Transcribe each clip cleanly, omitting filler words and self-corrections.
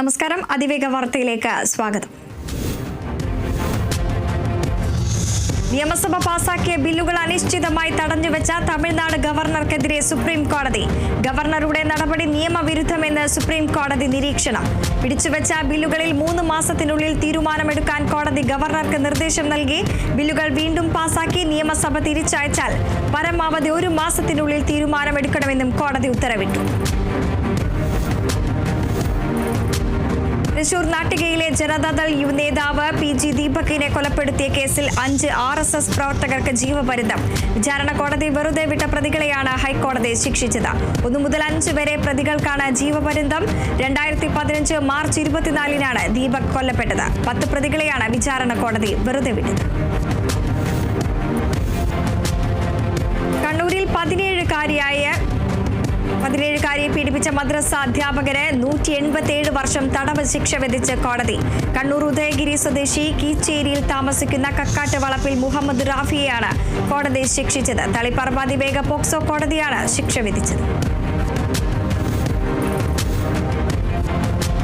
നമസ്കാരം. അതിവേഗ വാർത്തയിലേക്ക് സ്വാഗതം. നിയമസഭ പാസാക്കിയ ബില്ലുകൾ അനിശ്ചിതമായി തടഞ്ഞുവെച്ച തമിഴ്നാട് ഗവർണർക്കെതിരെ സുപ്രീം കോടതി. ഗവർണറുടെ നടപടി നിയമവിരുദ്ധമെന്ന് സുപ്രീം കോടതി നിരീക്ഷണം. പിടിച്ചുവെച്ച ബില്ലുകളിൽ 3 മാസത്തിനുള്ളിൽ തീരുമാനമെടുക്കാൻ കോടതി ഗവർണർക്ക് നിർദ്ദേശം നൽകി. ബില്ലുകൾ വീണ്ടും പാസാക്കി നിയമസഭ തിരിച്ചയച്ചാൽ പരമാവധി 1 മാസത്തിനുള്ളിൽ തീരുമാനമെടുക്കണമെന്നും കോടതി ഉത്തരവിട്ടു. തൃശൂർ നാട്ടികയിലെ ജനതാദൾ യുവ നേതാവ് PG ദീപകിനെ കൊലപ്പെടുത്തിയ കേസിൽ 5 RSS പ്രവർത്തകർക്ക് ജീവപര്യന്തം. വിചാരണ കോടതി വെറുതെ വിട്ട പ്രതികളെയാണ് ഹൈക്കോടതി ശിക്ഷിച്ചത്. 1 മുതൽ 5 വരെ പ്രതികൾക്കാണ് ജീവപര്യന്തം. 2015 മാർച്ച് 24-നാണ് ദീപക് കൊല്ലപ്പെട്ടത്. 10 പ്രതികളെയാണ് വിചാരണ കോടതി വെറുതെ വിട്ടത്. കണ്ണൂരിൽ 17-കാരിയെ പീഡിപ്പിച്ച മദ്രസ അധ്യാപകന് 187 വർഷം തടവ് ശിക്ഷ വിധിച്ച് കോടതി. കണ്ണൂർ ഉദയഗിരി സ്വദേശി കീച്ചേരിയിൽ താമസിക്കുന്ന കക്കാട്ട് വളപ്പിൽ മുഹമ്മദ് റാഫിയെയാണ് കോടതി ശിക്ഷിച്ചത്. തളിപ്പറമ്പ് അതിവേഗ പോക്സോ കോടതിയാണ് ശിക്ഷ വിധിച്ചത്.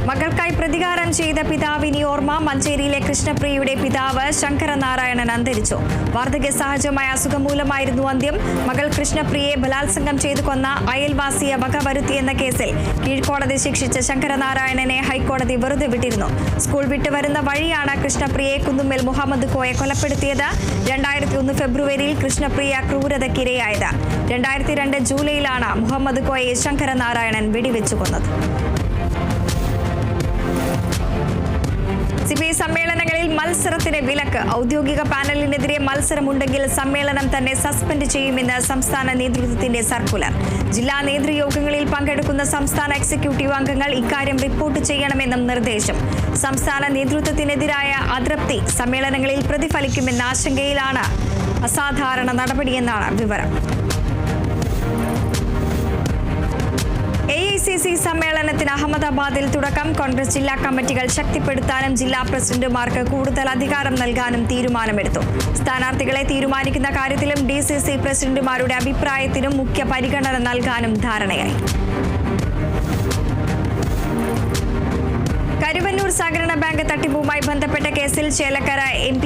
മകൾക്കായി പ്രതികാരം ചെയ്ത പിതാവിനി ഓർമ്മ. മഞ്ചേരിയിലെ കൃഷ്ണപ്രിയയുടെ പിതാവ് ശങ്കരനാരായണൻ അന്തരിച്ചു. വാർദ്ധക്യ സഹജമായ അസുഖം മൂലമായിരുന്നു അന്ത്യം. മകൾ കൃഷ്ണപ്രിയയെ ബലാത്സംഗം ചെയ്തു കൊന്ന അയൽവാസിയെ വകവരുത്തിയെന്ന കേസിൽ കീഴ്ക്കോടതി ശിക്ഷിച്ച ശങ്കരനാരായണനെ ഹൈക്കോടതി വെറുതെ വിട്ടിരുന്നു. സ്കൂൾ വിട്ടുവരുന്ന വഴിയാണ് കൃഷ്ണപ്രിയയെ കുന്നുമ്മൽ മുഹമ്മദ് കോയെ കൊലപ്പെടുത്തിയത്. 2001 ഫെബ്രുവരിയിൽ കൃഷ്ണപ്രിയ ക്രൂരതയ്ക്കിരയായത്. 2002 ജൂലൈയിലാണ് മുഹമ്മദ് കോയെ ശങ്കരനാരായണൻ വെടിവെച്ചു കൊന്നത്. CPI സമ്മേളനങ്ങളിൽ മത്സരത്തിന് വിലക്ക്. ഔദ്യോഗിക പാനലിനെതിരെ മത്സരമുണ്ടെങ്കിൽ സമ്മേളനം തന്നെ സസ്പെൻഡ് ചെയ്യുമെന്ന് സംസ്ഥാന നേതൃത്വത്തിന്റെ സർക്കുലർ. ജില്ലാ നേതൃയോഗങ്ങളിൽ പങ്കെടുക്കുന്ന സംസ്ഥാന എക്സിക്യൂട്ടീവ് അംഗങ്ങൾ ഇക്കാര്യം റിപ്പോർട്ട് ചെയ്യണമെന്നും നിർദ്ദേശം. സംസ്ഥാന നേതൃത്വത്തിനെതിരായ അതൃപ്തി സമ്മേളനങ്ങളിൽ പ്രതിഫലിക്കുമെന്ന ആശങ്കയിലാണ് അസാധാരണ നടപടിയെന്നാണ് വിവരം. AICC സമ്മേളനത്തിന് അഹമ്മദാബാദിൽ തുടക്കം. കോൺഗ്രസ് ജില്ലാ കമ്മിറ്റികൾ ശക്തിപ്പെടുത്താനും ജില്ലാ പ്രസിഡന്റുമാർക്ക് കൂടുതൽ അധികാരം നൽകാനും തീരുമാനമെടുത്തു. സ്ഥാനാർത്ഥികളെ തീരുമാനിക്കുന്ന കാര്യത്തിലും DCC പ്രസിഡന്റുമാരുടെ അഭിപ്രായത്തിനും മുഖ്യ പരിഗണന നൽകാനും ധാരണയായി. കരുവന്നൂർ സഹകരണ ബാങ്ക് തട്ടിപ്പുമായി ബന്ധപ്പെട്ട കേസിൽ ചേലക്കര MP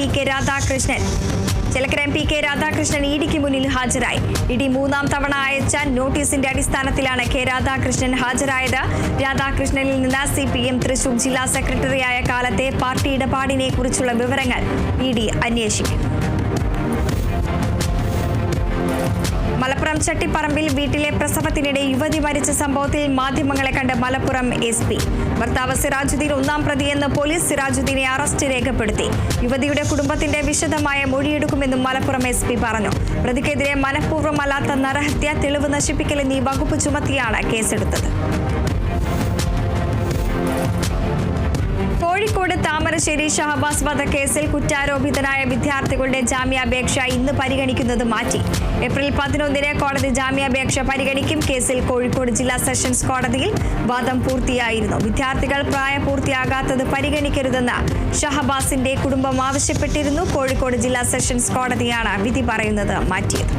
K രാധാകൃഷ്ണൻ ഇഡിക്ക് മുന്നിൽ ഹാജരായി. ഇഡി 3-ാം തവണ അയച്ച നോട്ടീസിന്റെ അടിസ്ഥാനത്തിലാണ് K രാധാകൃഷ്ണൻ ഹാജരായത്. രാധാകൃഷ്ണനിൽ നിന്ന് CPM തൃശൂർ ജില്ലാ സെക്രട്ടറിയായ കാലത്തെ പാർട്ടി ഇടപാടിനെ കുറിച്ചുള്ള വിവരങ്ങൾ ഇഡി അന്വേഷിക്കും. മലപ്പുറം ചട്ടിപ്പറമ്പിൽ വീട്ടിലെ പ്രസവത്തിനിടെ യുവതി മരിച്ച സംഭവത്തിൽ മാധ്യമങ്ങളെ കണ്ട് മലപ്പുറം SP. ഭർത്താവ് സിറാജുദ്ദീൻ 1-ാം പ്രതിയെന്ന് പോലീസ് സിറാജുദ്ദീനെ അറസ്റ്റ് രേഖപ്പെടുത്തി. യുവതിയുടെ കുടുംബത്തിന്റെ വിശദമായ മൊഴിയെടുക്കുമെന്നും മലപ്പുറം SP പറഞ്ഞു. പ്രതിക്കെതിരെ മനഃപൂർവ്വമല്ലാത്ത നരഹത്യ, തെളിവ് നശിപ്പിക്കൽ എന്നീ വകുപ്പ് ചുമത്തിയാണ് കേസെടുത്തത്. കോഴിക്കോട് താമരശ്ശേരി ഷഹബാസ് വധക്കേസിൽ കുറ്റാരോപിതനായ വിദ്യാർത്ഥികളുടെ ജാമ്യാപേക്ഷ ഇന്ന് പരിഗണിക്കുന്നത് മാറ്റി. ഏപ്രിൽ 11-ന് കോടതി ജാമ്യാപേക്ഷ പരിഗണിക്കും. കേസിൽ കോഴിക്കോട് ജില്ലാ സെഷൻസ് കോടതിയിൽ വാദം പൂർത്തിയായിരുന്നു. വിദ്യാർത്ഥികൾ പ്രായപൂർത്തിയാകാത്തത് പരിഗണിക്കരുതെന്ന് ഷഹബാസിന്റെ കുടുംബം ആവശ്യപ്പെട്ടിരുന്നു. കോഴിക്കോട് ജില്ലാ സെഷൻസ് കോടതിയാണ് വിധി പറയുന്നത് മാറ്റിയത്.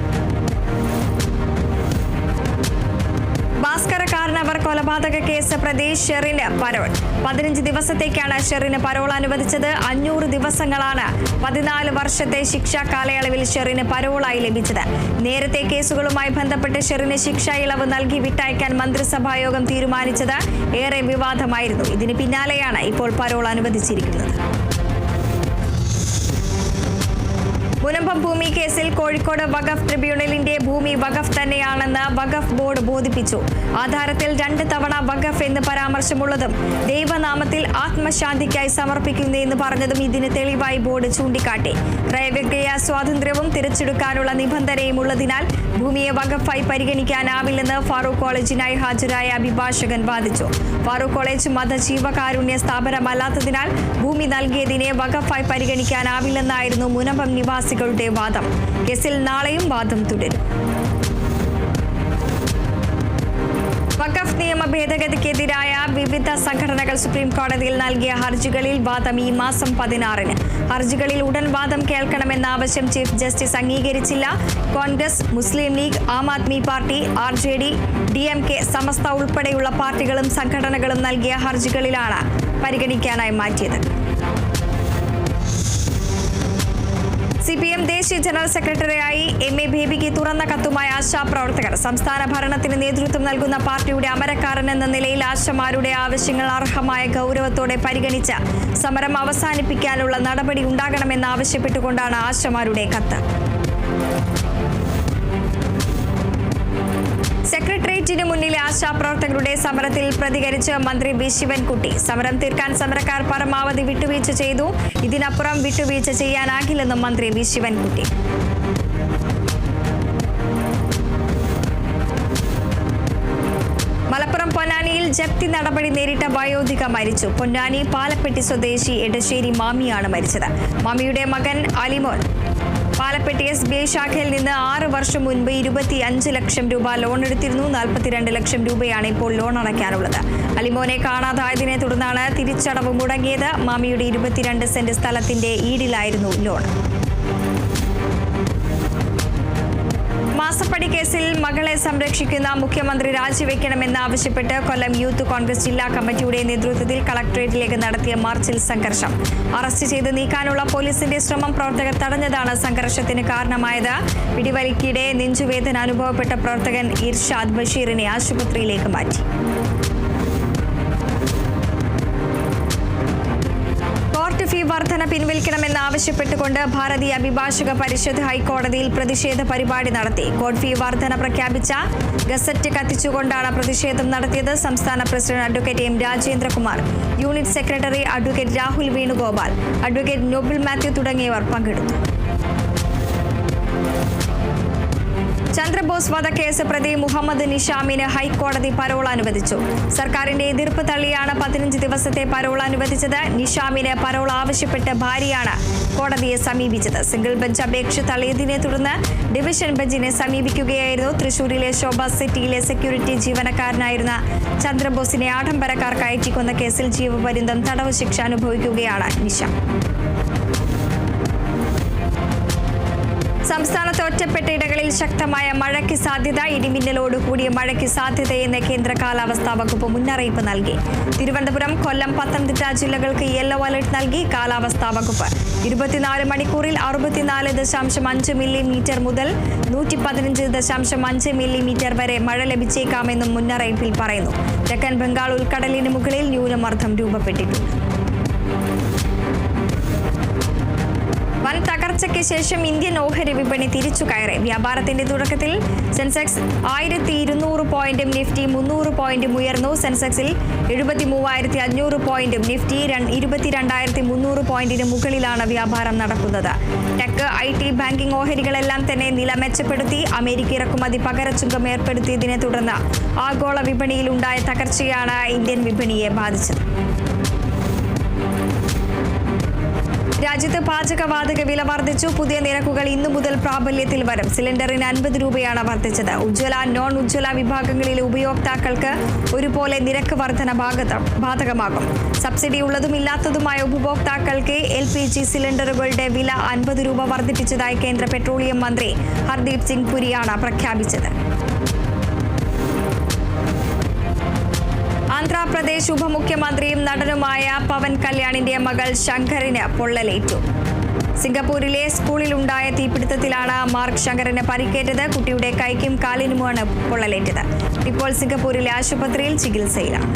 ഭാസ്കര കാർണവർ കൊലപാതക കേസ് പ്രതി ഷെറിന് പരോൾ. 15 ദിവസത്തേക്കാണ് ഷെറിന് പരോൾ അനുവദിച്ചത്. 500 ദിവസങ്ങളാണ് 14 വർഷത്തെ ശിക്ഷാ കാലയളവിൽ ഷെറിന് പരോളായി ലഭിച്ചത്. നേരത്തെ കേസുകളുമായി ബന്ധപ്പെട്ട് ഷെറിന് ശിക്ഷാ ഇളവ് നൽകി വിട്ടയക്കാൻ മന്ത്രിസഭായോഗം തീരുമാനിച്ചത് ഏറെ വിവാദമായിരുന്നു. ഇതിന് പിന്നാലെയാണ് ഇപ്പോൾ പരോൾ അനുവദിച്ചിരിക്കുന്നത്. മുനമ്പം ഭൂമി കേസിൽ കോഴിക്കോട് വഖഫ് ട്രിബ്യൂണലിന്റെ ഭൂമി വഖഫ് തന്നെയാണെന്ന് വഖഫ് ബോർഡ് ബോധിപ്പിച്ചു. ആധാരത്തിൽ 2 തവണ വഖഫ് എന്ന് പരാമർശമുള്ളതും ദൈവനാമത്തിൽ ആത്മശാന്തിക്കായി സമർപ്പിക്കുന്നതെന്ന് പറഞ്ഞതും ഇതിന് തെളിവായി ബോർഡ് ചൂണ്ടിക്കാട്ടി. ക്രയവിക്രയ സ്വാതന്ത്ര്യവും തിരിച്ചെടുക്കാനുള്ള നിബന്ധനയും ഉള്ളതിനാൽ ഭൂമിയെ വഖഫായി പരിഗണിക്കാനാവില്ലെന്ന് ഫാറൂഖ് കോളേജിനായി ഹാജരായ അഭിഭാഷകൻ വാദിച്ചു. ഫാറൂഖ് കോളേജ് മതജീവകാരുണ്യ സ്ഥാപനമല്ലാത്തതിനാൽ ഭൂമി നൽകിയതിനെ വഖഫായി പരിഗണിക്കാനാവില്ലെന്നായിരുന്നു മുനമ്പം നിവാസികളുടെ വാദം. കേസിൽ നാളെയും വാദം തുടരും. വഖഫ് നിയമ ഭേദഗതിക്കെതിരായ വിവിധ സംഘടനകൾ സുപ്രീം കോടതിയിൽ നൽകിയ ഹർജികളിൽ വാദം ഈ മാസം 16-ന്. ഹർജികളിൽ ഉടൻ വാദം കേൾക്കണമെന്ന ആവശ്യം ചീഫ് ജസ്റ്റിസ് അംഗീകരിച്ചില്ല. കോൺഗ്രസ്, മുസ്ലിം league, Aam Aadmi party, RJD, DMK, സമസ്ത ഉൾപ്പെടെയുള്ള പാർട്ടികളും സംഘടനകളും നൽകിയ ഹർജികളിലാണ് പരിഗണിക്കാനായി മാറ്റിയത്. CPM ദേശീയ ജനറൽ സെക്രട്ടറിയായി MA ബേബിക്ക് തുറന്ന കത്തുമായ ആശാപ്രവർത്തകർ സംസ്ഥാന ഭരണത്തിന് നേതൃത്വം നൽകുന്ന പാർട്ടിയുടെ അമരക്കാരൻ എന്ന നിലയിൽ ആശമാരുടെ ആവശ്യങ്ങൾ അർഹമായ ഗൗരവത്തോടെ പരിഗണിച്ച് സമരം അവസാനിപ്പിക്കാനുള്ള നടപടി ഉണ്ടാകണമെന്നാവശ്യപ്പെട്ടുകൊണ്ടാണ് ആശമാരുടെ കത്ത്. സെക്രട്ടേറിയറ്റിന് മുന്നിലെ ആശാപ്രവർത്തകരുടെ സമരത്തിൽ പ്രതികരിച്ച് മന്ത്രി വി ശിവൻകുട്ടി. സമരം തീർക്കാൻ സമരക്കാർ പരമാവധി വിട്ടുവീഴ്ച ചെയ്തു. ഇതിനപ്പുറം വിട്ടുവീഴ്ച ചെയ്യാനാകില്ലെന്നും മന്ത്രി വി ശിവൻകുട്ടി. മലപ്പുറം പൊന്നാനിയിൽ ജപ്തി നടപടി നേരിട്ട വയോധിക മരിച്ചു. പൊന്നാനി പാലപ്പെട്ടി സ്വദേശി എടശ്ശേരി മാമിയാണ് മരിച്ചത്. മാമിയുടെ മകൻ അലിമോൻ പാലപ്പെട്ടി SBI ശാഖയിൽ നിന്ന് 6 വർഷം മുൻപ് 25 ലക്ഷം രൂപ ലോൺ എടുത്തിരുന്നു. 42 ലക്ഷം രൂപയാണ് ഇപ്പോൾ ലോൺ അടയ്ക്കാനുള്ളത്. അലിമോനെ കാണാതായതിനെ തുടർന്നാണ് തിരിച്ചടവ് മുടങ്ങിയത്. മാമിയുടെ 22 സെന്റ് സ്ഥലത്തിന്റെ ഈടിലായിരുന്നു ലോൺ. മാസപ്പടി കേസിൽ മകളെ സംരക്ഷിക്കുന്ന മുഖ്യമന്ത്രി രാജിവെക്കണമെന്നാവശ്യപ്പെട്ട് കൊല്ലം യൂത്ത് കോൺഗ്രസ് ജില്ലാ കമ്മിറ്റിയുടെ നേതൃത്വത്തിൽ കളക്ടറേറ്റിലേക്ക് നടത്തിയ മാർച്ചിൽ സംഘർഷം. അറസ്റ്റ് ചെയ്ത് നീക്കാനുള്ള പോലീസിന്റെ ശ്രമം പ്രവർത്തകർ തടഞ്ഞതാണ് സംഘർഷത്തിന് കാരണമായത്. പിടിവലിക്കിടെ നെഞ്ചുവേദന അനുഭവപ്പെട്ട പ്രവർത്തകൻ ഇർഷാദ് ബഷീറിനെ ആശുപത്രിയിലേക്ക് മാറ്റി. കോർട്ട് ഫീ വർധന പിൻവലിക്കണമെന്നാവശ്യപ്പെട്ടുകൊണ്ട് ഭാരതീയ അഭിഭാഷക പരിഷത്ത് ഹൈക്കോടതിയിൽ പ്രതിഷേധ പരിപാടി നടത്തി. കോർട്ട് ഫീ വർധന പ്രഖ്യാപിച്ച ഗസറ്റ് കത്തിച്ചുകൊണ്ടാണ് പ്രതിഷേധം നടത്തിയത്. സംസ്ഥാന president advocate M. Rajendrakumar, unit secretary advocate Rahul Venugopal, advocate Noble Mathew തുടങ്ങിയവർ പങ്കെടുത്തു. ചന്ദ്രബോസ് വധക്കേസ് പ്രതി മുഹമ്മദ് നിഷാമിന് ഹൈക്കോടതി പരോൾ അനുവദിച്ചു. സർക്കാരിന്റെ എതിർപ്പ് തള്ളിയാണ് 15 ദിവസത്തെ പരോൾ അനുവദിച്ചത്. നിഷാമിന് പരോൾ ആവശ്യപ്പെട്ട് ഭാര്യയാണ് കോടതിയെ സമീപിച്ചത്. സിംഗിൾ ബെഞ്ച് അപേക്ഷ തള്ളിയതിനെ തുടർന്ന് ഡിവിഷൻ ബെഞ്ചിനെ സമീപിക്കുകയായിരുന്നു. തൃശൂരിലെ ശോഭ സിറ്റിയിലെ സെക്യൂരിറ്റി ജീവനക്കാരനായിരുന്ന ചന്ദ്രബോസിനെ ആഡംബരക്കാർ കയറ്റിക്കൊന്ന കേസിൽ ജീവപര്യന്തം തടവ് ശിക്ഷ അനുഭവിക്കുകയാണ് നിഷാം. സംസ്ഥാനത്ത് ഒറ്റപ്പെട്ട ഇടങ്ങളിൽ ശക്തമായ മഴയ്ക്ക് സാധ്യത. ഇടിമിന്നലോട് കൂടിയ മഴയ്ക്ക് സാധ്യതയെന്ന് കേന്ദ്ര കാലാവസ്ഥാ വകുപ്പ് മുന്നറിയിപ്പ് നൽകി. തിരുവനന്തപുരം, കൊല്ലം, പത്തനംതിട്ട ജില്ലകൾക്ക് യെല്ലോ അലർട്ട് നൽകി കാലാവസ്ഥാ വകുപ്പ്. 24 മണിക്കൂറിൽ 64.5 മില്ലിമീറ്റർ മുതൽ 115.5 മില്ലിമീറ്റർ വരെ മഴ ലഭിച്ചേക്കാമെന്നും മുന്നറിയിപ്പിൽ പറയുന്നു. തെക്കൻ ബംഗാൾ ഉൾക്കടലിന് മുകളിൽ ന്യൂനമർദ്ദം രൂപപ്പെട്ടിട്ടുണ്ട്. വൻ തകർച്ചയ്ക്ക് ശേഷം ഇന്ത്യൻ ഓഹരി വിപണി തിരിച്ചു കയറി. വ്യാപാരത്തിന്റെ തുടക്കത്തിൽ സെൻസെക്സ് 1200 പോയിന്റും നിഫ്റ്റി 300 പോയിന്റും ഉയർന്നു. സെൻസെക്സിൽ 73,500 പോയിന്റും നിഫ്റ്റി 22,300 പോയിന്റിന് മുകളിലാണ് വ്യാപാരം നടക്കുന്നത്. ടെക്, IT, ബാങ്കിംഗ് ഓഹരികളെല്ലാം തന്നെ നില മെച്ചപ്പെടുത്തി. അമേരിക്ക ഇറക്കുമതി പകരച്ചുങ്കം ഏർപ്പെടുത്തിയതിനെ തുടർന്ന് ആഗോള വിപണിയിൽ ഉണ്ടായ തകർച്ചയാണ് ഇന്ത്യൻ വിപണിയെ ബാധിച്ചത്. രാജ്യത്ത് പാചകവാതക വില വർദ്ധിച്ചു. പുതിയ നിരക്കുകൾ ഇന്നു മുതൽ പ്രാബല്യത്തിൽ വരും. സിലിണ്ടറിന് 50 രൂപയാണ് വർദ്ധിച്ചത്. ഉജ്ജ്വല, നോൺ ഉജ്ജ്വല വിഭാഗങ്ങളിലെ ഉപയോക്താക്കൾക്ക് ഒരുപോലെ നിരക്ക് വർധന ബാധകമാകും. സബ്സിഡി ഉള്ളതും ഇല്ലാത്തതുമായ ഉപഭോക്താക്കൾക്ക് LPG സിലിണ്ടറുകളുടെ വില 50 രൂപ വർദ്ധിപ്പിച്ചതായി കേന്ദ്ര പെട്രോളിയം മന്ത്രി ഹർദീപ് സിംഗ് പുരിയാണ് പ്രഖ്യാപിച്ചത്. ആന്ധ്രാപ്രദേശ് ഉപമുഖ്യമന്ത്രിയും നടനുമായ പവൻ കല്യാണിന്റെ മകൾ ശങ്കറിന് പൊള്ളലേറ്റു. സിംഗപ്പൂരിലെ സ്കൂളിലുണ്ടായ തീപിടുത്തത്തിലാണ് മാർക്ക് ശങ്കറിന് പരിക്കേറ്റത്. കുട്ടിയുടെ കൈക്കും കാലിനുമാണ് പൊള്ളലേറ്റത്. ഇപ്പോൾ സിംഗപ്പൂരിലെ ആശുപത്രിയിൽ ചികിത്സയിലാണ്.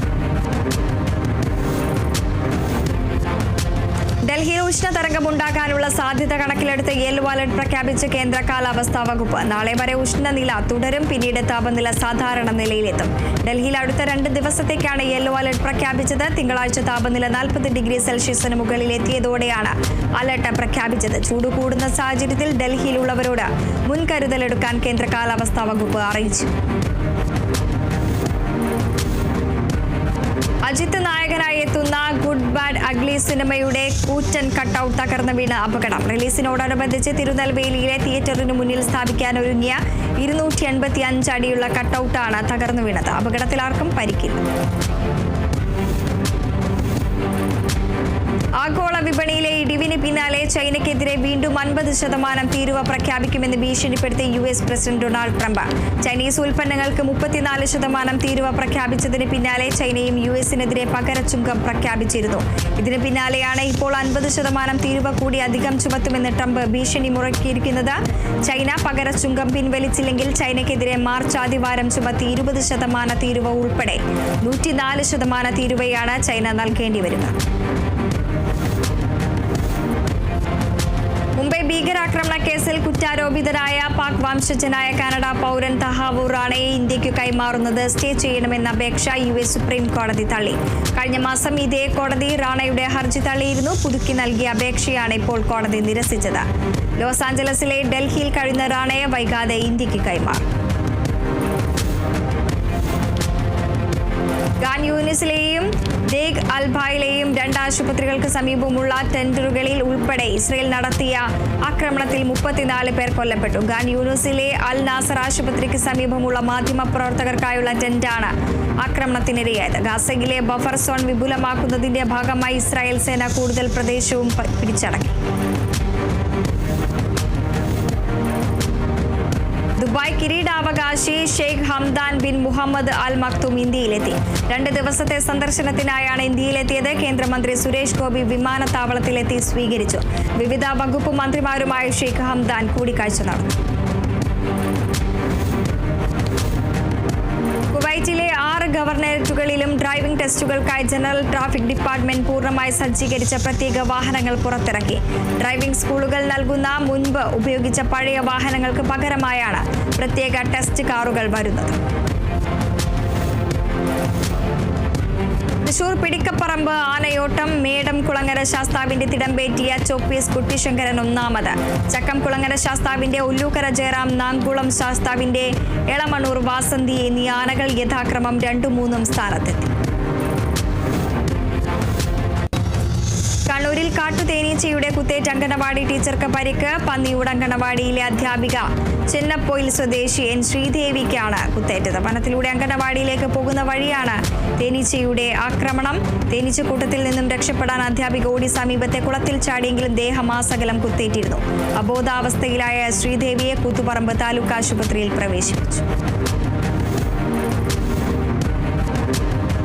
ഡൽഹിയിൽ ഉഷ്ണതരംഗമുണ്ടാകാനുള്ള സാധ്യത കണക്കിലെടുത്ത് യെല്ലോ അലർട്ട് പ്രഖ്യാപിച്ച കേന്ദ്ര കാലാവസ്ഥാ വകുപ്പ്. നാളെ വരെ ഉഷ്ണനില തുടരും. പിന്നീട് താപനില സാധാരണ നിലയിലെത്തും. ഡൽഹിയിൽ അടുത്ത 2 ദിവസത്തേക്കാണ് യെല്ലോ അലർട്ട് പ്രഖ്യാപിച്ചത്. തിങ്കളാഴ്ച താപനില 40 ഡിഗ്രി സെൽഷ്യസിന് മുകളിൽ എത്തിയതോടെയാണ് അലർട്ട് പ്രഖ്യാപിച്ചത്. ചൂട് കൂടുന്ന സാഹചര്യത്തിൽ ഡൽഹിയിലുള്ളവരോട് മുൻകരുതലെടുക്കാൻ കേന്ദ്ര കാലാവസ്ഥാ വകുപ്പ് അറിയിച്ചു. അജിത്ത് നായകനായി എത്തുന്ന ഗുഡ് ബൈ ബാഡ് അഗ്ലി സിനിമയുടെ കൂറ്റൻ കട്ടൌട്ട് തകർന്നു വീണ് അപകടം. റിലീസിനോടനുബന്ധിച്ച് തിരുനെൽവേലിയിലെ തിയേറ്ററിന് മുന്നിൽ സ്ഥാപിക്കാൻ ഒരുങ്ങിയ 285 അടിയുള്ള കട്ടൌട്ടാണ് തകർന്നു വീണത്. അപകടത്തിൽ ആർക്കും പരിക്കില്ല. ആഗോള വിപണിയിലെ ഇടിവിന് പിന്നാലെ ചൈനയ്ക്കെതിരെ വീണ്ടും 50% തീരുവ പ്രഖ്യാപിക്കുമെന്ന് ഭീഷണിപ്പെടുത്തി US president Donald Trump. Chinese ഉൽപ്പന്നങ്ങൾക്ക് 34% തീരുവ പ്രഖ്യാപിച്ചതിന് പിന്നാലെ ചൈനയും US-നെതിരെ പകരച്ചുങ്കം പ്രഖ്യാപിച്ചിരുന്നു. ഇതിന് പിന്നാലെയാണ് ഇപ്പോൾ 50% തീരുവ കൂടി അധികം ചുമത്തുമെന്ന് ട്രംപ് ഭീഷണി മുഴക്കിയിരിക്കുന്നത്. ചൈന പകരച്ചുങ്കം പിൻവലിച്ചില്ലെങ്കിൽ ചൈനയ്ക്കെതിരെ മാർച്ച് ആദ്യവാരം ചുമത്തി 20% തീരുവ ഉൾപ്പെടെ 104% തീരുവയാണ് ചൈന നൽകേണ്ടി വരിക. മുംബൈ ഭീകരാക്രമണ കേസിൽ കുറ്റാരോപിതനായ പാക് വംശജനായ കാനഡ പൗരൻ തഹാവൂർ റാണയെ ഇന്ത്യയ്ക്ക് കൈമാറുന്നത് സ്റ്റേ ചെയ്യണമെന്ന അപേക്ഷ US സുപ്രീം കോടതി തള്ളി. കഴിഞ്ഞ മാസം ഇതേ കോടതി റാണയുടെ ഹർജി തള്ളിയിരുന്നു. പുതുക്കി നൽകിയ അപേക്ഷയാണ് ഇപ്പോൾ കോടതി നിരസിച്ചത്. ലോസ് ആഞ്ചലസിലെ ഡൽഹിയിൽ കഴിയുന്ന റാണയെ വൈകാതെ ഇന്ത്യയ്ക്ക് കൈമാറും. ഖാൻ യൂനിസിലെയും ദേഗ് അൽബായിലെയും 2 ആശുപത്രികൾക്ക് സമീപമുള്ള ടെന്റുകളിൽ ഉൾപ്പെടെ ഇസ്രയേൽ നടത്തിയ ആക്രമണത്തിൽ 34 പേർ കൊല്ലപ്പെട്ടു. ഖാൻ യൂനിസിലെ അൽ നാസർ ആശുപത്രിക്ക് സമീപമുള്ള മാധ്യമപ്രവർത്തകർക്കായുള്ള ടെന്റാണ് ആക്രമണത്തിനിരയായത്. ഗാസയിലെ ബഫർ സോൺ വിപുലമാക്കുന്നതിന്റെ ഭാഗമായി ഇസ്രായേൽ സേന കൂടുതൽ പ്രദേശവും പിടിച്ചടക്കി. ദുബായ് കിരീടാവകാശി ഷെയ്ഖ് ഹംദാൻ ബിൻ മുഹമ്മദ് അൽ മക്തും ഇന്ത്യയിലെത്തി. 2 ദിവസത്തെ സന്ദർശനത്തിനായാണ് ഇന്ത്യയിലെത്തിയത്. കേന്ദ്രമന്ത്രി സുരേഷ് ഗോപി വിമാനത്താവളത്തിലെത്തി സ്വീകരിച്ചു. വിവിധ വകുപ്പ് മന്ത്രിമാരുമായി ഷെയ്ഖ് ഹംദാൻ കൂടിക്കാഴ്ച നടത്തി. കുവൈറ്റിലെ 6 ഗവർണറേറ്റുകളിലും ഡ്രൈവിംഗ് ടെസ്റ്റുകൾക്കായി ജനറൽ ട്രാഫിക് ഡിപ്പാർട്ട്മെന്റ് പൂർണ്ണമായി സജ്ജീകരിച്ച പ്രത്യേക വാഹനങ്ങൾ പുറത്തിറക്കി. ഡ്രൈവിംഗ് സ്കൂളുകൾ നൽകുന്ന മുൻപ് ഉപയോഗിച്ച പഴയ വാഹനങ്ങൾക്ക് പകരമായാണ് പ്രത്യേക ടെസ്റ്റ് കാറുകൾ വരുന്നത്. തൃശൂർ പിടിക്കപ്പറമ്പ് ആനയോട്ടം മേടം കുളങ്ങര ശാസ്താവിന്റെ തിടമ്പേറ്റിയ ചോപ്പീസ് കുട്ടിശങ്കരൻ 1ാമത്. ചക്കം കുളങ്ങര ശാസ്താവിന്റെ ഉല്ലൂക്കര ജയറാം, നാങ്കുളം ശാസ്താവിന്റെ എളമണൂർ വാസന്തി എന്നീ ആനകൾ യഥാക്രമം 2ഉം 3ഉം സ്ഥാനത്തെത്തി. കണ്ണൂരിൽ കാട്ടുതേനീച്ചയുടെ കുത്തേറ്റ് അംഗനവാടി ടീച്ചർക്ക് പരിക്ക്. പന്നിയൂട് അംഗനവാടിയിലെ അധ്യാപിക ചെന്നപ്പോയിൽ സ്വദേശി N ശ്രീദേവിക്കാണ് കുത്തേറ്റത്. വനത്തിലൂടെ അംഗനവാടിയിലേക്ക് പോകുന്ന വഴിയാണ് തേനീച്ചയുടെ ആക്രമണം. തേനീച്ചക്കൂട്ടത്തിൽ നിന്നും രക്ഷപ്പെടാൻ അധ്യാപിക ഓടി സമീപത്തെ കുളത്തിൽ ചാടിയെങ്കിലും ദേഹമാസകലം കുത്തേറ്റിരുന്നു. അബോധാവസ്ഥയിലായ ശ്രീദേവിയെ കൂത്തുപറമ്പ് താലൂക്ക് ആശുപത്രിയിൽ പ്രവേശിപ്പിച്ചു.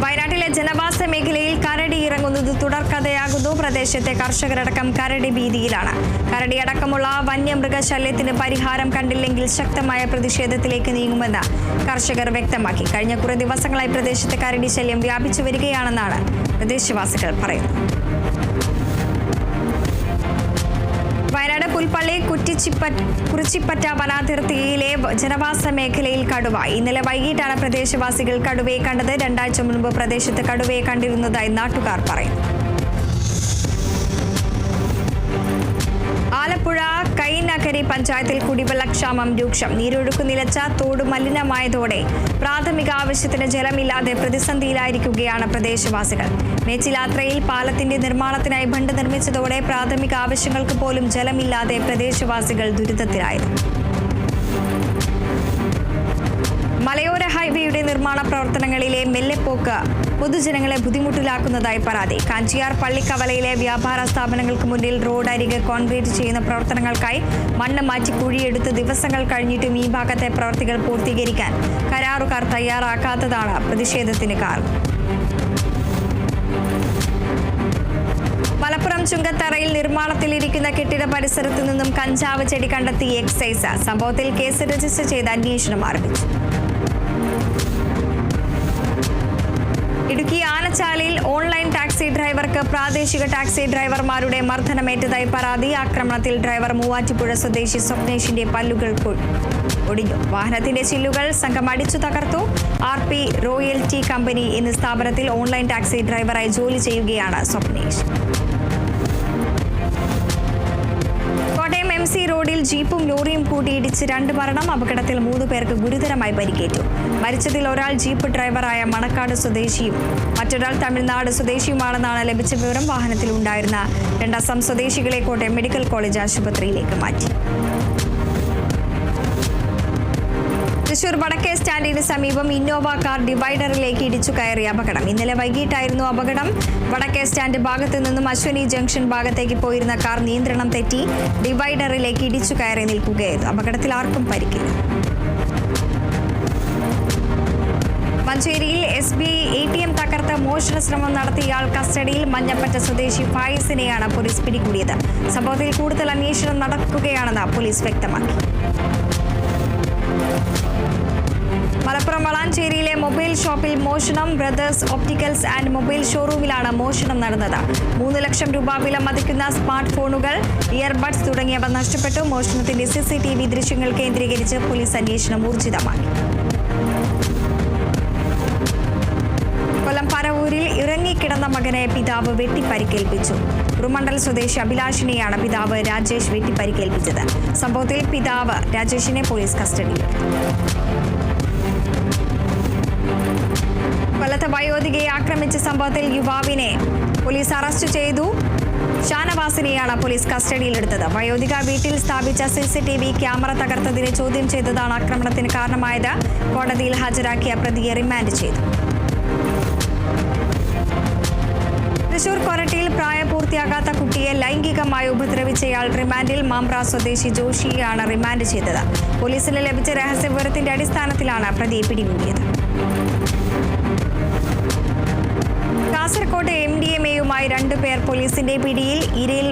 വയനാട്ടിലെ ജനവാസ മേഖലയിൽ കരടി ഇറങ്ങുന്നത് തുടർക്കഥയാകുന്നു. പ്രദേശത്തെ കർഷകരടക്കം കരടി ഭീതിയിലാണ്. കരടി അടക്കമുള്ള വന്യമൃഗശല്യത്തിന് പരിഹാരം കണ്ടില്ലെങ്കിൽ ശക്തമായ പ്രതിഷേധത്തിലേക്ക് നീങ്ങുമെന്ന് കർഷകർ വ്യക്തമാക്കി. കഴിഞ്ഞ കുറേ ദിവസങ്ങളായി പ്രദേശത്തെ കരടി ശല്യം വ്യാപിച്ചു വരികയാണെന്നാണ് പ്രദേശവാസികൾ പറയുന്നത്. വയനാട് പുൽപ്പള്ളി കുറിച്ചിപ്പറ്റ വനാതിർത്തിയിലെ ജനവാസ മേഖലയിൽ കടുവ. ഇന്നലെ വൈകിട്ടാണ് പ്രദേശവാസികൾ കടുവയെ കണ്ടത്. 2 ആഴ്ച മുൻപ് പ്രദേശത്ത് കടുവയെ കണ്ടിരുന്നതായി നാട്ടുകാർ പറയുന്നു. ആലപ്പുഴ കൈനകരി പഞ്ചായത്തിൽ കുടിവെള്ളക്ഷാമം രൂക്ഷം. നീരൊഴുക്ക് നിലച്ച തോട് മലിനമായതോടെ പ്രാഥമിക ആവശ്യത്തിന് ജലമില്ലാതെ പ്രതിസന്ധിയിലായിരിക്കുകയാണ് പ്രദേശവാസികൾ. മേച്ചിലാത്രയിൽ പാലത്തിന്റെ നിർമ്മാണത്തിനായി ബണ്ട് നിർമ്മിച്ചതോടെ പ്രാഥമിക ആവശ്യങ്ങൾക്ക് പോലും ജലമില്ലാതെ പ്രദേശവാസികൾ ദുരിതത്തിലായിരുന്നു. മലയോര ഹൈവേയുടെ നിർമ്മാണ പ്രവർത്തനങ്ങളിലെ മെല്ലെപ്പോക്ക് പൊതുജനങ്ങളെ ബുദ്ധിമുട്ടിലാക്കുന്നതായി പരാതി. കാഞ്ചിയാർ പള്ളിക്കവലയിലെ വ്യാപാര സ്ഥാപനങ്ങൾക്ക് മുന്നിൽ റോഡ് അരികെ കോൺക്രീറ്റ് ചെയ്യുന്ന പ്രവർത്തനങ്ങൾക്കായി മണ്ണ് മാറ്റി കുഴിയെടുത്ത് ദിവസങ്ങൾ കഴിഞ്ഞിട്ടും ഈ ഭാഗത്തെ പ്രവൃത്തികൾ പൂർത്തീകരിക്കാൻ കരാറുകാർ തയ്യാറാക്കാത്തതാണ് പ്രതിഷേധത്തിന് കാരണം. മലപ്പുറം ചുങ്കത്തറയിൽ നിർമ്മാണത്തിലിരിക്കുന്ന കെട്ടിട പരിസരത്തു നിന്നും കഞ്ചാവ് ചെടി കണ്ടെത്തി എക്സൈസ്. സംഭവത്തിൽ കേസ് രജിസ്റ്റർ ചെയ്ത് അന്വേഷണം ആരംഭിച്ചു. ഇടുക്കി ആനച്ചാലിൽ ഓൺലൈൻ ടാക്സി ഡ്രൈവർക്ക് പ്രാദേശിക ടാക്സി ഡ്രൈവർമാരുടെ മർദ്ദനമേറ്റതായി പരാതി. ആക്രമണത്തിൽ ഡ്രൈവർ മൂവാറ്റുപുഴ സ്വദേശി സ്വപ്നേഷിന്റെ പല്ലുകൾ ഒടിഞ്ഞു. വാഹനത്തിന്റെ ചില്ലുകൾ സംഘം അടിച്ചു തകർത്തു. RP റോയൽറ്റി കമ്പനി എന്ന സ്ഥാപനത്തിൽ ഓൺലൈൻ ടാക്സി ഡ്രൈവറായി ജോലി ചെയ്യുകയാണ് സ്വപ്നേഷ്. കോട്ടയം KMC റോഡിൽ ജീപ്പും ലോറിയും കൂട്ടിയിടിച്ച് 2 മരണം. അപകടത്തിൽ 3 പേർക്ക് ഗുരുതരമായി പരിക്കേറ്റു. മരിച്ചതിൽ ഒരാൾ ജീപ്പ് ഡ്രൈവറായ മണക്കാട് സ്വദേശിയും മറ്റൊരാൾ തമിഴ്നാട് സ്വദേശിയുമാണെന്നാണ് ലഭിച്ച വിവരം. വാഹനത്തിൽ ഉണ്ടായിരുന്ന 2 അസം സ്വദേശികളെ കോട്ടയം മെഡിക്കൽ കോളേജ് ആശുപത്രിയിലേക്ക് മാറ്റി. തൃശൂർ വടക്കേ സ്റ്റാൻഡിന് സമീപം ഇന്നോവ കാർ ഡിവൈഡറിലേക്ക് ഇടിച്ചു കയറിയ അപകടം. ഇന്നലെ വൈകിട്ടായിരുന്നു അപകടം. വടക്കേ സ്റ്റാൻഡ് ഭാഗത്തു നിന്നും അശ്വനി ജംഗ്ഷൻ ഭാഗത്തേക്ക് പോയിരുന്ന കാർ നിയന്ത്രണം തെറ്റി ഡിവൈഡറിലേക്ക് ഇടിച്ചു കയറി നിൽക്കുകയായിരുന്നു. അപകടത്തിൽ ആർക്കും പരിക്കില്ല. മഞ്ചേരിയിൽ SBI ATM തകർത്ത് മോഷണ ശ്രമം നടത്തിയയാൾ കസ്റ്റഡിയിൽ. മഞ്ഞപ്പറ്റ സ്വദേശി ഫായിസിനെയാണ് പോലീസ് പിടികൂടിയത്. സംഭവത്തിൽ കൂടുതൽ അന്വേഷണം നടക്കുകയാണെന്ന് പോലീസ് വ്യക്തമാക്കി. മലപ്പുറം വളാഞ്ചേരിയിലെ മൊബൈൽ ഷോപ്പിൽ മോഷണം. ബ്രദേഴ്സ് ഓപ്റ്റിക്കൽസ് ആൻഡ് മൊബൈൽ ഷോറൂമിലാണ് മോഷണം നടന്നത്. 3 ലക്ഷം രൂപ വില മതിക്കുന്ന സ്മാർട്ട് ഫോണുകൾ, ഇയർബഡ്സ് തുടങ്ങിയവ നഷ്ടപ്പെട്ടു. മോഷണത്തിന്റെ CCTV ദൃശ്യങ്ങൾ കേന്ദ്രീകരിച്ച് പോലീസ് അന്വേഷണം ഊർജിതമാക്കി. കൊല്ലം പരവൂരിൽ ഇറങ്ങിക്കിടന്ന മകനെ പിതാവ് വെട്ടിപ്പരിക്കേൽപ്പിച്ചു. ഉറുമണ്ടൽ സ്വദേശി അഭിലാഷിനെയാണ് പിതാവ് രാജേഷ് വെട്ടിപ്പരിക്കേൽപ്പിച്ചത്. സംഭവത്തിൽ പിതാവ് രാജേഷിനെ പോലീസ് കസ്റ്റഡിയിലെടുത്തു. കൊല്ലത്ത് വയോധികയെ ആക്രമിച്ച സംഭവത്തിൽ യുവാവിനെ പോലീസ് അറസ്റ്റ് ചെയ്തു. ഷാനവാസിനെയാണ് പോലീസ് കസ്റ്റഡിയിലെടുത്തത്. വയോധിക വീട്ടിൽ സ്ഥാപിച്ച CCTV ക്യാമറ തകർത്തതിനെ ചോദ്യം ചെയ്തതാണ് ആക്രമണത്തിന് കാരണമായത്. കോടതിയിൽ ഹാജരാക്കിയ പ്രതിയെ റിമാൻഡ് ചെയ്തു. തൃശൂർ കൊരട്ടിയിൽ പ്രായപൂർത്തിയാകാത്ത കുട്ടിയെ ലൈംഗികമായി ഉപദ്രവിച്ചയാൾ റിമാൻഡിൽ. മാമ്പ്ര സ്വദേശി ജോഷിയെയാണ് റിമാൻഡ് ചെയ്തത്. പോലീസിന് ലഭിച്ച രഹസ്യവിവരത്തിന്റെ അടിസ്ഥാനത്തിലാണ് പ്രതിയെ പിടികൂടിയത്. കാസർകോട് MDMAയുമായി 2 പേർ പോലീസിന്റെ പിടിയിൽ. ഇരയിൽ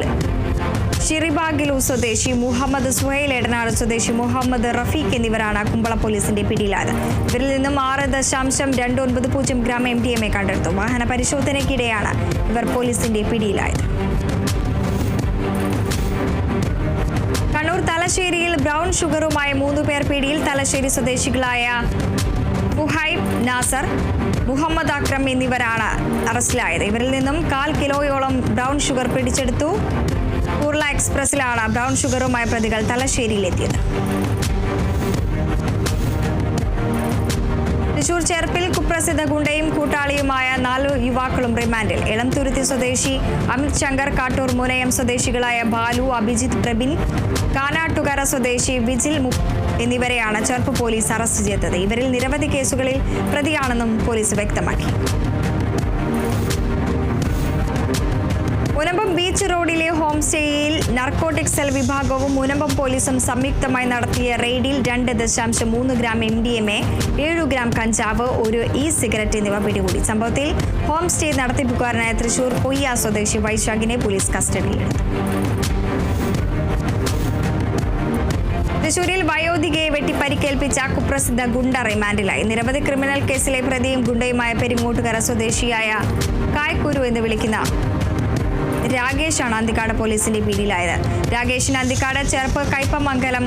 ഷിറിബാഗിലു സ്വദേശി മുഹമ്മദ് സുഹൈൽ, എടനാട് സ്വദേശി മുഹമ്മദ് റഫീഖ് എന്നിവരാണ് കുമ്പള പോലീസിന്റെ പിടിയിലായത്. ഇവരിൽ നിന്നും 6.290 ഗ്രാം MDMA കണ്ടെടുത്തു. വാഹന പരിശോധനയ്ക്കിടെയാണ് ഇവർ പോലീസിന്റെ പിടിയിലായത്. കണ്ണൂർ തലശ്ശേരിയിൽ ബ്രൗൺ ഷുഗറുമായി 3 പേർ പിടിയിൽ. തലശ്ശേരി സ്വദേശികളായ ഫുഹൈബ്, നാസർ, മുഹമ്മദ് അക്രം എന്നിവരാണ് അറസ്റ്റിലായത്. ഇവരിൽ നിന്നും 1/4 കിലോയോളം ബ്രൗൺ ഷുഗർ പിടിച്ചെടുത്തു. കുർള എക്സ്പ്രസിലാണ് ബ്രൗൺ ഷുഗറുമായി പ്രതികൾ തലശ്ശേരിയിലെത്തിയത്. തൃശൂർ ചെർപ്പിൽ കുപ്രസിദ്ധ ഗുണ്ടയും കൂട്ടാളിയുമായ 4 യുവാക്കളും റിമാൻഡിൽ. എളംതുരുത്തി സ്വദേശി അമിത് ശങ്കർ, കാട്ടൂർ മുനയം സ്വദേശികളായ ബാലു, അഭിജിത്ത്, പ്രബിൻ, കാനാട്ടുകര സ്വദേശി വിജിൽ എന്നിവരെയാണ് ചെർപ്പ് പോലീസ് അറസ്റ്റ് ചെയ്തത്. ഇവരിൽ നിരവധി കേസുകളിൽ പ്രതിയാണെന്നും പോലീസ് വ്യക്തമാക്കി. മുനമ്പം ബീച്ച് റോഡിലെ ഹോം സ്റ്റേയിൽ നാർക്കോട്ടിക് സെൽ വിഭാഗവും മുനമ്പം പോലീസും സംയുക്തമായി നടത്തിയ റെയ്ഡിൽ 2.3 ഗ്രാം MDMA, 7 ഗ്രാം കഞ്ചാവ്, 1 സിഗരറ്റ് എന്നിവ പിടികൂടി. സംഭവത്തിൽ ഹോം സ്റ്റേ നടത്തിപ്പുകാരനായ തൃശൂർ പൊയ്യ സ്വദേശി വൈശാഖിനെ പോലീസ് കസ്റ്റഡിയിലെടുത്തു. തൃശൂരിൽ വയോധികയെ വെട്ടിപ്പരിക്കേൽപ്പിച്ച കുപ്രസിദ്ധ ഗുണ്ട റിമാൻഡിലായി. നിരവധി ക്രിമിനൽ കേസിലെ പ്രതിയും ഗുണ്ടയുമായ പെരിങ്ങോട്ടുകര സ്വദേശിയായ കായ്ക്കുരു എന്ന് വിളിക്കുന്ന രാകേഷാണ് അന്തിക്കാട് പോലീസിന്റെ പിടിയിലായത്. രാകേഷിന് അന്തിക്കാട്, ചെർപ്പ്, കയ്പമംഗലം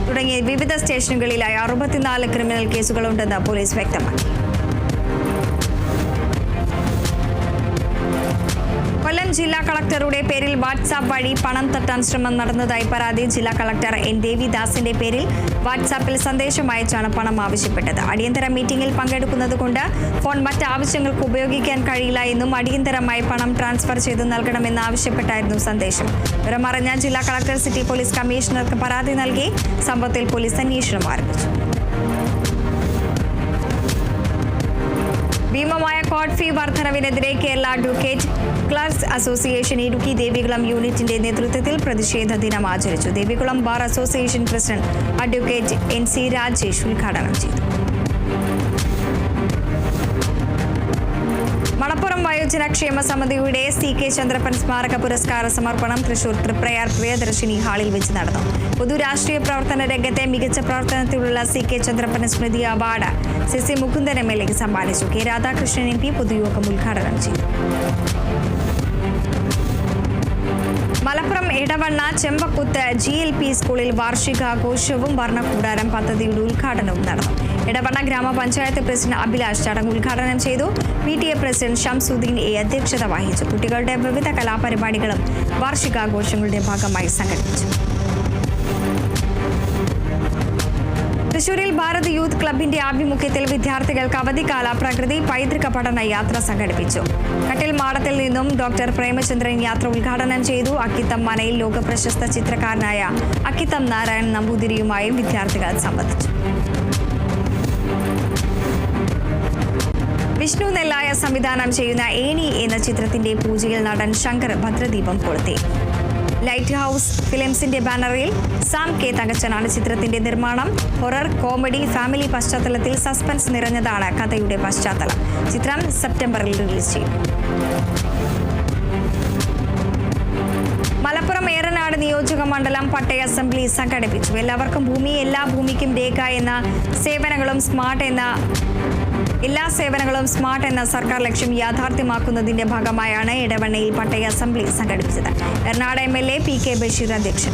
തുടങ്ങിയ വിവിധ സ്റ്റേഷനുകളിലായി 64 ക്രിമിനൽ കേസുകളുണ്ടെന്ന് പോലീസ് വ്യക്തമാക്കി. കൊല്ലം ജില്ലാ കളക്ടറുടെ പേരിൽ വാട്സാപ്പ് വഴി പണം തട്ടാൻ ശ്രമം നടന്നതായി പരാതി. ജില്ലാ കളക്ടർ N. ദേവിദാസിന്റെ പേരിൽ വാട്സാപ്പിൽ സന്ദേശം അയച്ചാണ് പണം ആവശ്യപ്പെട്ടത്. അടിയന്തര മീറ്റിംഗിൽ പങ്കെടുക്കുന്നതുകൊണ്ട് ഫോൺ മറ്റ് ആവശ്യങ്ങൾക്ക് ഉപയോഗിക്കാൻ കഴിയില്ല എന്നും അടിയന്തരമായി പണം ട്രാൻസ്ഫർ ചെയ്ത് നൽകണമെന്ന് ആവശ്യപ്പെട്ടായിരുന്നു സന്ദേശം. വിവരമറിഞ്ഞ ജില്ലാ കളക്ടർ സിറ്റി പോലീസ് കമ്മീഷണർക്ക് പരാതി നൽകി. സംഭവത്തിൽ പോലീസ് അന്വേഷണം ആരംഭിച്ചു. ഭീമമായ കോർട്ട് ഫീ വർധനവിനെതിരെ Kerala advocate clerks association Idukki Devikulam യൂണിറ്റിന്റെ നേതൃത്വത്തിൽ പ്രതിഷേധ ദിനം ആചരിച്ചു. Devikulam bar association president advocate NC Rajesh ഉദ്ഘാടനം ചെയ്തു. മണപ്പുറം വയോജനക്ഷേമ സമിതിയുടെ CK ചന്ദ്രപ്പൻ സ്മാരക പുരസ്കാര സമർപ്പണം തൃശൂർ തൃപ്രയാർ പ്രിയദർശിനി ഹാളിൽ വെച്ച് നടന്നു. പൊതുരാഷ്ട്രീയ പ്രവർത്തന രംഗത്തെ മികച്ച പ്രവർത്തനത്തിലുള്ള CK ചന്ദ്രപ്പൻ സ്മൃതി അവാർഡ് CC മുകുന്ദൻ MLA സമ്മാനിച്ചു. K രാധാകൃഷ്ണൻ MP പൊതുയോഗം ഉദ്ഘാടനം ചെയ്തു. മലപ്പുറം ഇടവണ്ണ ചെമ്പക്കുത്ത് GLP സ്കൂളിൽ വാർഷികാഘോഷവും വർണ്ണക്കൂടാരം പദ്ധതിയുടെ ഉദ്ഘാടനവും നടന്നു. ഇടവണ്ണ ഗ്രാമപഞ്ചായത്ത് പ്രസിഡന്റ് അഭിലാഷ് ചടങ്ങ് ഉദ്ഘാടനം ചെയ്തു. PTA പ്രസിഡന്റ് ഷംസുദ്ദീൻ A അധ്യക്ഷത വഹിച്ചു. കുട്ടികളുടെ വിവിധ കലാപരിപാടികളും വാർഷികാഘോഷങ്ങളുടെ ഭാഗമായി സംഘടിപ്പിച്ചു. തൃശൂരിൽ ഭാരത് യൂത്ത് ക്ലബിന്റെ ആഭിമുഖ്യത്തിൽ വിദ്യാർത്ഥികൾക്ക് അവധിക്കാല പ്രകൃതി പൈതൃക പഠന യാത്ര സംഘടിപ്പിച്ചു. കട്ടിൽമാടത്തിൽ നിന്നും ഡോക്ടർ പ്രേമചന്ദ്രൻ യാത്ര ഉദ്ഘാടനം ചെയ്തു. അക്കിത്തം മനയിൽ ലോകപ്രശസ്ത ചിത്രകാരനായ അക്കിത്തം നാരായണൻ നമ്പൂതിരിയുമായും വിദ്യാർത്ഥികൾ സംവദിച്ചു. വിഷ്ണു നെല്ലായ സംവിധാനം ചെയ്യുന്ന ഏണി എന്ന ചിത്രത്തിന്റെ പൂജയിൽ നടൻ ശങ്കർ ഭദ്രദീപം കൊളുത്തി. ലൈറ്റ് ഹൗസ് ഫിലിംസിന്റെ ബാനറിൽ സാം കെ തങ്കച്ചനാണ് ചിത്രത്തിന്റെ നിർമ്മാണം. ഹൊറർ, കോമഡി, ഫാമിലി പശ്ചാത്തലത്തിൽ സസ്പെൻസ് നിറഞ്ഞതാണ് കഥയുടെ പശ്ചാത്തലം. ചിത്രം സെപ്റ്റംബറിൽ റിലീസ് ചെയ്യും. മലപ്പുറം ഏറനാട് നിയോജക മണ്ഡലം പട്ടയ അസംബ്ലി സംഘടിപ്പിച്ചു. എല്ലാവർക്കും ഭൂമി, എല്ലാ ഭൂമിക്കും രേഖ എന്ന എല്ലാ സേവനങ്ങളും സ്മാർട്ട് എന്ന സർക്കാർ ലക്ഷ്യം യാഥാർത്ഥ്യമാക്കുന്നതിന്റെ ഭാഗമായാണ് ഇടവണ്ണയിൽ പട്ടയ അസംബ്ലി സംഘടിപ്പിച്ചത്. എറണാട് MLA PK ബഷീർ അധ്യക്ഷൻ.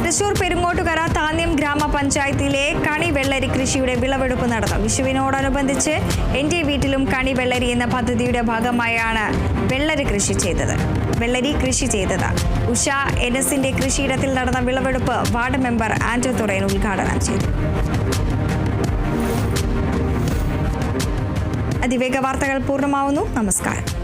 തൃശൂർ പെരുങ്ങോട്ടുകര താന്യം ഗ്രാമപഞ്ചായത്തിലെ കണി വെള്ളരി കൃഷിയുടെ വിളവെടുപ്പ് നടന്നു. വിഷുവിനോടനുബന്ധിച്ച് എന്റെ വീട്ടിലും കണി വെള്ളരി എന്ന പദ്ധതിയുടെ ഭാഗമായാണ് വെള്ളരി കൃഷി ചെയ്തത്. ഉഷ NSന്റെ കൃഷിയിടത്തിൽ നടന്ന വിളവെടുപ്പ് വാർഡ് മെമ്പർ ആന്റോ തുറയൻ ഉദ്ഘാടനം ചെയ്തു. അതിവേഗ വാർത്തകൾ പൂർണ്ണമാവുന്നു. നമസ്കാരം.